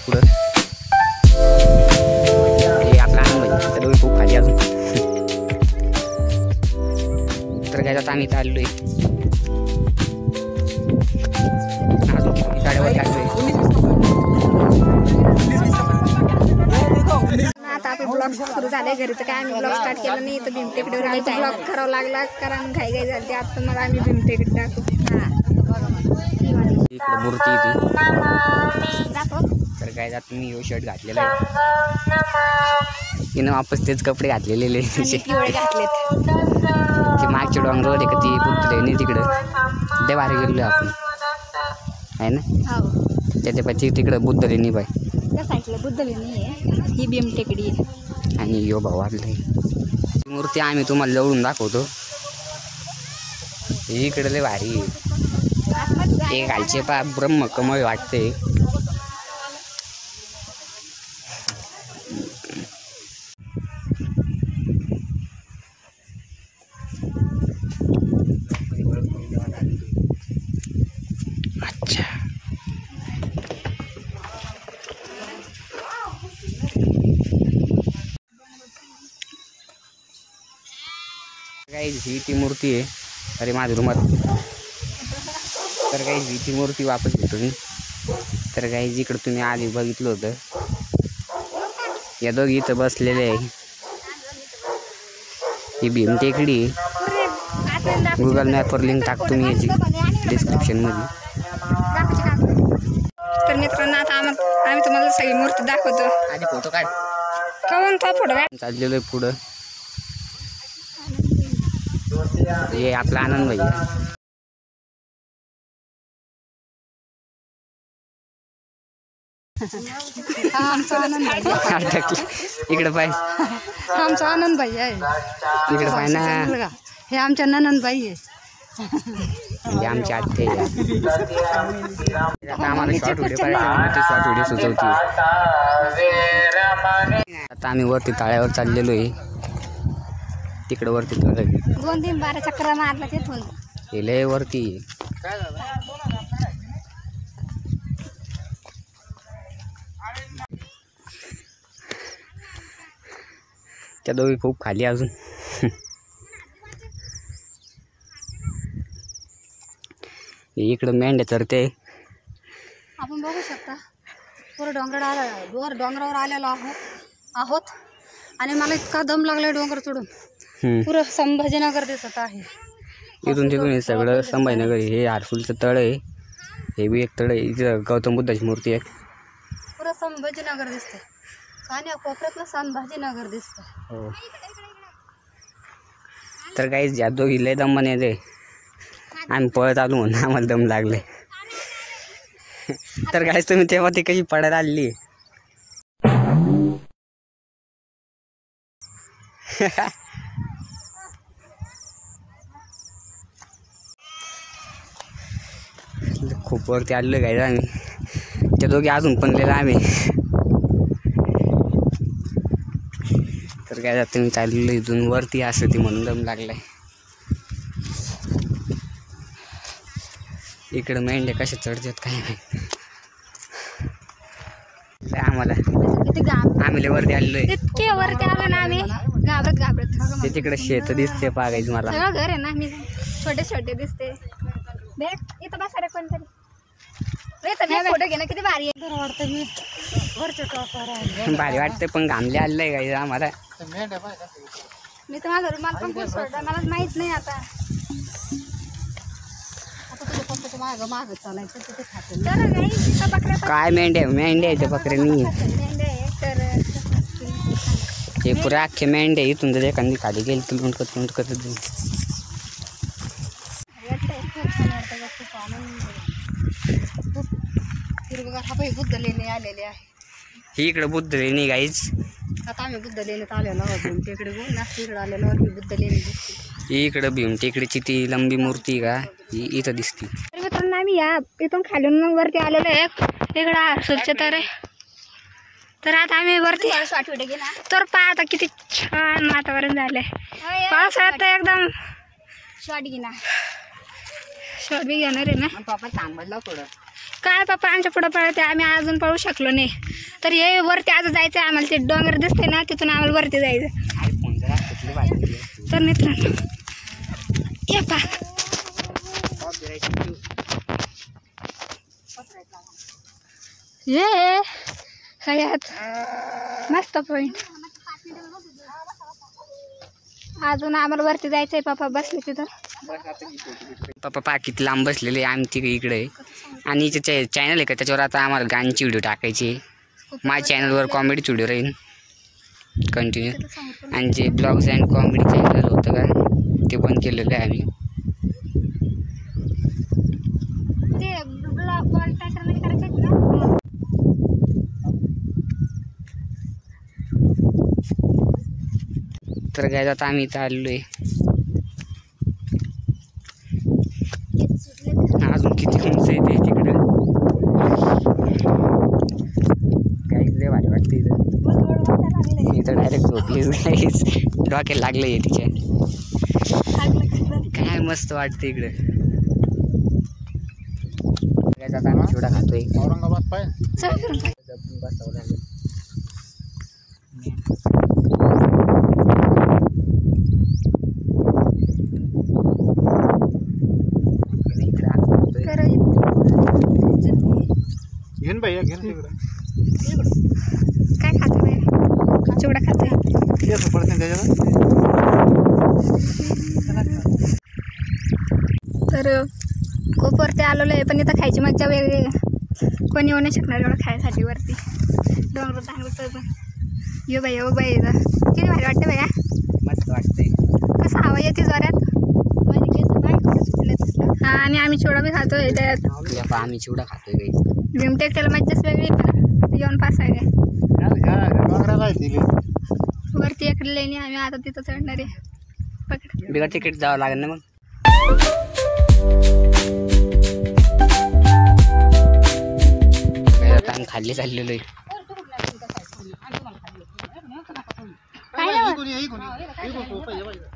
पुढं हे आपला आनंद भाई त्या दोघी खूप खाली अजून. तर काय जाता आम्ही चाललोय अजून गाड्यावर चाललोय. आता आपलं ब्लॉग सुरू झाले घरी तर काय आम्ही ब्लॉग स्टार्ट केला नाही तर भीमटेकडे राहायचं ब्लॉग करावा लागला कारण घाई झाली. आता मग आम्ही भीमटेकडे टाकू. इकडे मूर्ती तर काय जात मी यो शर्ट घातलेला आहे तिनं वापस तेच कपडे घातलेले पिवळे घातलेत. ते मागच्या डोंगरावर आहे का ती पुतळे नाही तिकडं ते भारी गेलो आपण आहे ना. हो त्याच्यापाशी तिकडं बुद्ध लेणी बाय त्या साईडला बुद्ध लेणी आहे ही भीमटेकडी आहे. आणि यो भाऊ वाटलं मूर्ती आम्ही तुम्हाला जवळून दाखवतो. इकडे लय भारी हे घालचे पा ब्रह्म कमळ वाटते. अच्छा काही ही ती मूर्ती आहे. अरे माझ्या रूमात तर काही ही ती मूर्ती वापस घेतो मी. तर काही जिकडं तुम्ही आधी बघितलं होतं या दोघी इथं बसलेले आहे. ही भीमटेकडी गुगल मॅपवर लिंक टाकतो मी याची डिस्क्रिप्शनमध्ये. तर मित्रांनो आता आम्ही तुम्हाला सगळी मूर्ती दाखवतो. आधी फोटो काढ करून तो फोटो काढ. चाललेलो आहे पुढं. हे आपला आनंद भाई इकडे पाय आमचा आनंदबाई आहे. इकडे पाय ना हे आमच्या ननंदबाई आहे. म्हणजे आमची आत्ते आम्हाला शॉर्ट व्हिडिओ करायचे ते शॉर्ट व्हिडिओ सुचवते. आता आम्ही वरती ताळ्यावर चाललेलो आहे. तिकडे वरती तळ 2-3-12 चक्र मारला तिथून हे लय वरती. त्या दोघी खूप खाली अजून. इकडं मेंढ्या चरते. आपण बघू शकता पुरं डोंगरावर आलेलो आहोत आणि मला इतका दम लागला डोंगर चढून. पुरं संभाजीनगर दिसत आहे. इथून तिथून हे सगळं संभाजीनगर. हे हारसूलचं तळ आहे. हे बी एक तळ आहे. इथं गौतम बुद्धाची मूर्ती आहे. पुरं संभाजीनगर दिसतंय आणि कोपऱ्यातलं संभाजीनगर दिसतं. हो तर काही ज्या दोघी लय दम येते आम्ही पळत आलो म्हणून आम्हाला दम लागले. तर काय तुम्ही तेव्हा ती कशी पडायला आली. खूप वरती आलेलो काय आम्ही. त्या दोघी अजून पणलेला आम्ही. तर काय जातं मी चाललेलो इथून वरती असं ती म्हणून दम लागलाय. इकडं मेंढ्या कशा चढतात काय नाही आम्हाला. आम्ही लय वरती आलेलो आहे. इतके वरती आलो ना आम्ही घाबरत. ते तिकडे शेत दिसते पागायचं मला. सगळं घर आहे ना मी छोटे छोटे दिसते. इथं बसा रे कोणतरी. फोटो घेणं किती भारी आहे. बरं वाटतं मी वरच्या टॉपवर भारी वाटतं पण घामले आलेलं आहे काय आम्हाला. मी तर माझा रुमाल पण खूप सोडला मला माहित नाही. आता माग चालायचं तिथे खाते काय मेंढ्या आहेत त्या बकऱ्यांनी. हे पुरे अख्खे मेंढ्या इथून तर एखादी खाली गेली तर लुंडकत बुद्ध लेणी आलेले आहे. ही इकडे बुद्ध लेणी गाईच. आता आम्ही बुद्ध लेणीत आलेलो आहोत. तिकडे इकडे आलेलो आहोत. बुद्ध लेणी दिसते. ही इकडं भीमटेकडीची ती लंबी मूर्ती का ही इथं दिसती. तर मित्रांनो आम्ही या इथून खालून वरती आलेलो आहे. इकडं हारसूलचे तर आता आम्ही वरती तर पहा आता किती छान वातावरण झालंय. पावसाळ्यात एकदम शॉट बी घेणार आहे ना. पापा थांबडला थोडं. काय पप्पा आमच्या पुढं पळते, आम्ही अजून पळू शकलो नाही. तर हे वरती आज जायचं आहे आम्हाला. ते डोंगर दिसते ना, तिथून आम्हाला वरती जायचं. तर मित्रांनो ये पा ये सगळ्यात मस्त पॉइंट. अजून आम्हाला वरती जायचं आहे. पप्पा बसले तिथं. पप्पा किती लांब बसलेले, आमची इकडे आहे. आणि हिचे चॅनल आहे का, त्याच्यावर आता आम्हाला गाण्याची व्हिडिओ टाकायची. माझ्या चॅनलवर कॉमेडीची व्हिडिओ राहील कंटिन्यू. आणि जे ब्लॉग्स अँड कॉमेडी चॅनल होतं का, ते बंद केलेलं आहे आम्ही. तर काय आता आम्ही इथं आलेलो आहे. अजून किती उंच आहे ते तिकडं. काहीच लय भारी वाटतं इथं. इथं डायरेक्ट झोपलीच काहीच डोक्याला लागलं आहे तिच्या. काय मस्त वाटतं इकडं. काय आता आम्ही चिवडा खातोय. औरंगाबाद पाय बसावं लागेल. घेन भैया घेन तिकडं. काय खातो बाई? चिवडा खातोय. केस पडते त्याच्यावर. तर खूप वरती आलेलो आहे, पण इथं खायची मज्जा वेगळी आहे. कोणी येऊ नाही शकणार एवढं खायसाठी वरती. डोंगर चांगलं पण यो बाई इथं किती भारी वाटते भैया. मस्त वाटतंय. कसं हवा येते जोरात. हा आणि आम्ही चिवडा बी खातोय. त्यात आम्ही चिवडा खातोय काही. भीमटेक त्याला मज्जाच वेगळी पण येऊन पास आहे. वरती इकडे लेणी आम्ही आता तिथं चढणार आहे. पकड बिगर तिकीट जावं लागेल ना मग. आता आम्ही खाल्ली चाललेलो आहे.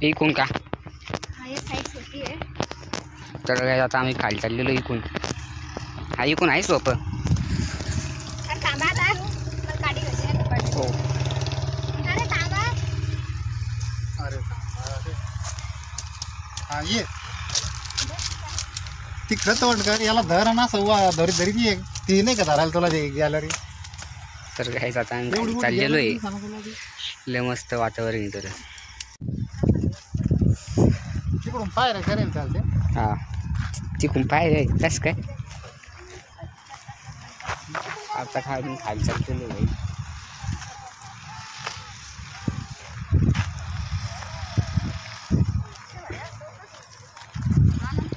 इकून का तर काय आता आम्ही खाली चाललेलो इकून. हा इकून आहे सोपं. हो ये तिकडं तोंड कर याला धर ना सव्वा धरी धरी ती नाही का धरायला तुला गॅलरी. तर काय आता आम्ही खाली चाललेलो आहे. लय मस्त वातावरण इथं. तिकडून पायऱ्या करेल चालते. हा तिकून पाय कसं काय आता खाली खाली चाललेलो आहे.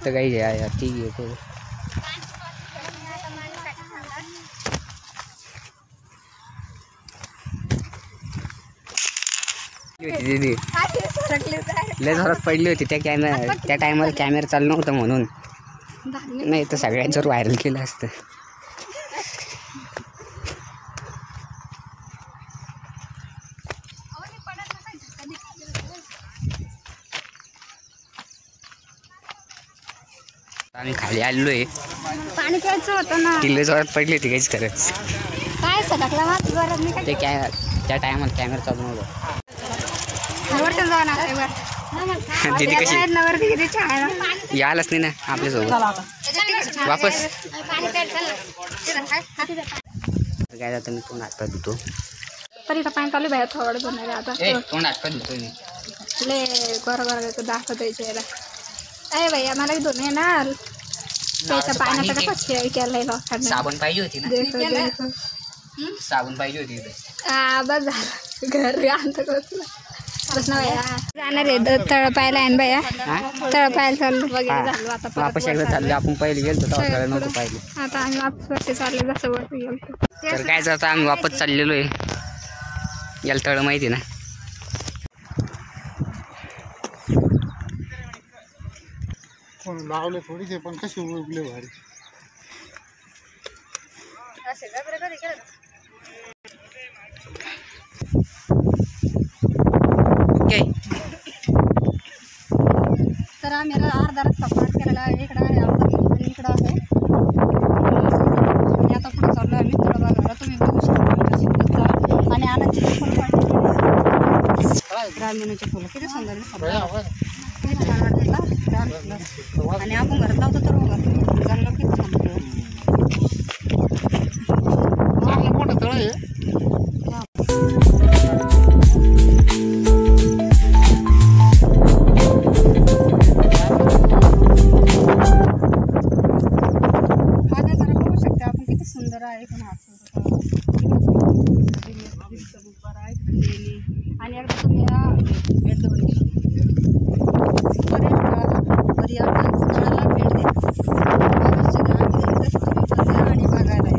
तर काही ठीक आहे. दीदी लय जोरात पडली होती त्या टायमाला कॅमेरा चालू नव्हता म्हणून. नाही तर सगळ्यांच्यावर व्हायरल केलं असतं. आम्ही खाली आलेलो आहे. पाणी प्यायचं होतं ना. ती लय जोरात पडली होती काहीच खरंच. काय सगळं ते त्या टायमाला कॅमेरा चालू नव्हता. दीदी कशी यायलाच नाही ना आपल्यासोबत वापस. काय जातं मी तोंड हात धुतो. तरी इथं पाणी चालू बाहेर थोडं धुणार आता. तोंड हात धुतो मी. ले गोरा दाखवत यायला. अरे भैया मला बी धुणे ना. त्याच्या पाण्याचा कसा शेअर केलाय लोकांना. साबण पाहिजे होती ना. साबण पाहिजे होती इथं. बस झालं घर आणतं कसलं. बस ना भैया जाणार आहे तळ पाहायला आहे ना भैया. तळ पाहायला चाललो वगैरे झालो आता. वापस एकदा चाललो आपण पहिले गेलो तेव्हा नव्हतं पाहिजे. आता आम्ही वापस वरती चाललो जसं वरती गेलो. तर काय जातं आम्ही वापस चाललेलो आहे. याला तळ माहिती ना. पण लावले थोडीसे पण कशी उगले भारी. तर आम्ही अर्धा रस्ता पार केलेला. इकडं आहे इकडं आहे. जास्वंदीचे फुलं किती सुंदर दिसतात. बया, बया. किती छान वाटते ना छान फुलं. आणि आपण घरात लावतो तर बघा जंगल किती छान फुलं. चांगलं मोठं तळ आहे. माझ्या जरा बघू शकते आपण किती सुंदर आहे पण आणि एकदा तुम्ही पर्यटन स्थळाला भेट द्या आणि बघायला या.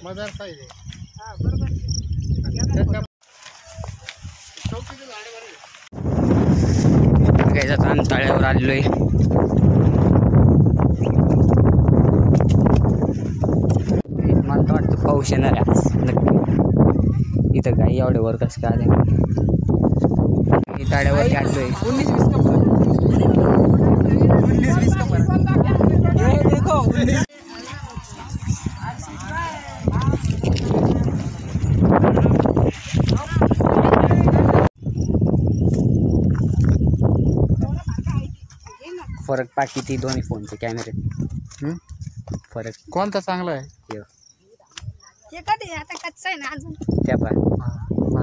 मजार साईज आहे. हा बरोबर. काय जातं आम्ही तळ्यावर आलेलो आहे. मला तर वाटतं पाऊस येणार आहे आज नक्की. इथं काही एवढे वर कसं काय आले. मी तळ्यावरती आलो आहे. फरक पा किती दोन्ही फोनचे कॅमेरे हं? फरक कोणता चांगला आहे? हे हे कधी आता कच्चं आहे ना अजून. त्या पा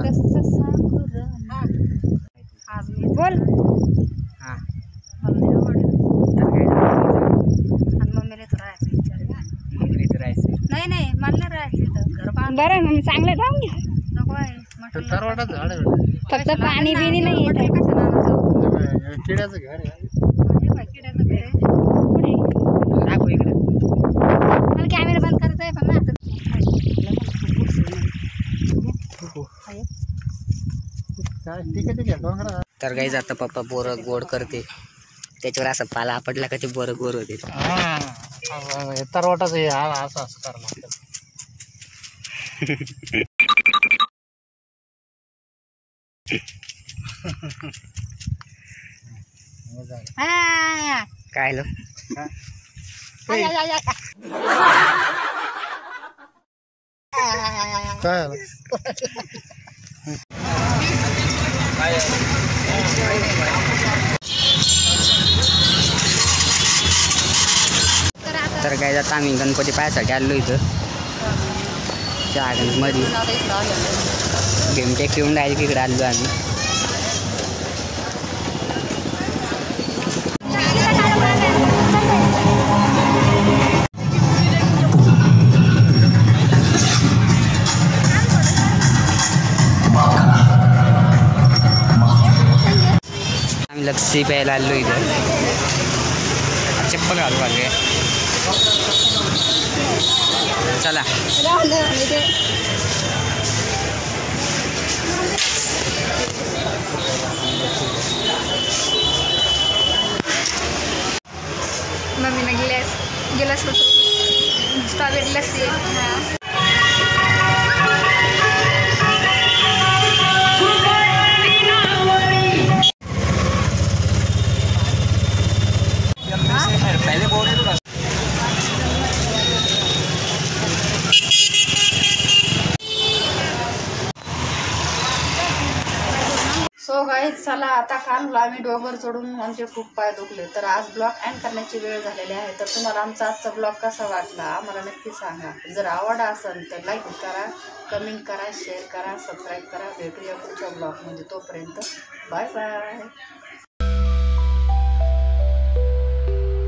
कसं सांगू रे. आज मी बोल हां मला लय आवडलं. तर काय आणि मम्मीला तर राहायचं विचार आहे. मम्मी इथं राहायचं. नाही मला नाही राहायचं इथं घर बांध. बरं आहे मग चांगलं जाऊन घ्या. नको आहे ते तरवाटाचं झाड आहे. फक्त पाणी बिणी नाही येत आहे. हे किड्याचं घर आहे. किड्याचं घर आहे. पुढे दाखव इकडे. मला कॅमेरा बंद करायचा आहे पण ना आता. काय ठीक आहे डोंगरा. तर काही जातं पप्पा बोरं गोड करते त्याच्यावर असं पाला आपटला का ते बोरं गोड होते. हा तरवाटाचं हे असं असं करावं लागतं. हा. काय low I, I, I, I. काय आलं? तर काय जातं आम्ही गणपती पायासाठी आलो इथं त्या मध्ये भीमटेक येऊन डायरेक्ट इकडे आलो आम्ही. आम्ही लस्सी प्यायला आलो इथं. चप्पल घालू आले चला. मम्मीने गिलास होतो स्ट्रॉबेरी लस्सी. सो गाईज चला आता काल आम्ही डोंगर चढून आमचे खूप पाय दुखले तर आज ब्लॉग एंड करण्याची वेळ झालेली आहे. तर तुम्हाला आमचा आजचा ब्लॉग कसा वाटला आम्हाला नक्की सांगा. जर आवडला असेल तर लाईक करा, कमेंट करा, शेअर करा, सबस्क्राईब करा. भेटूया पुढच्या ब्लॉगमध्ये. तोपर्यंत बाय बाय.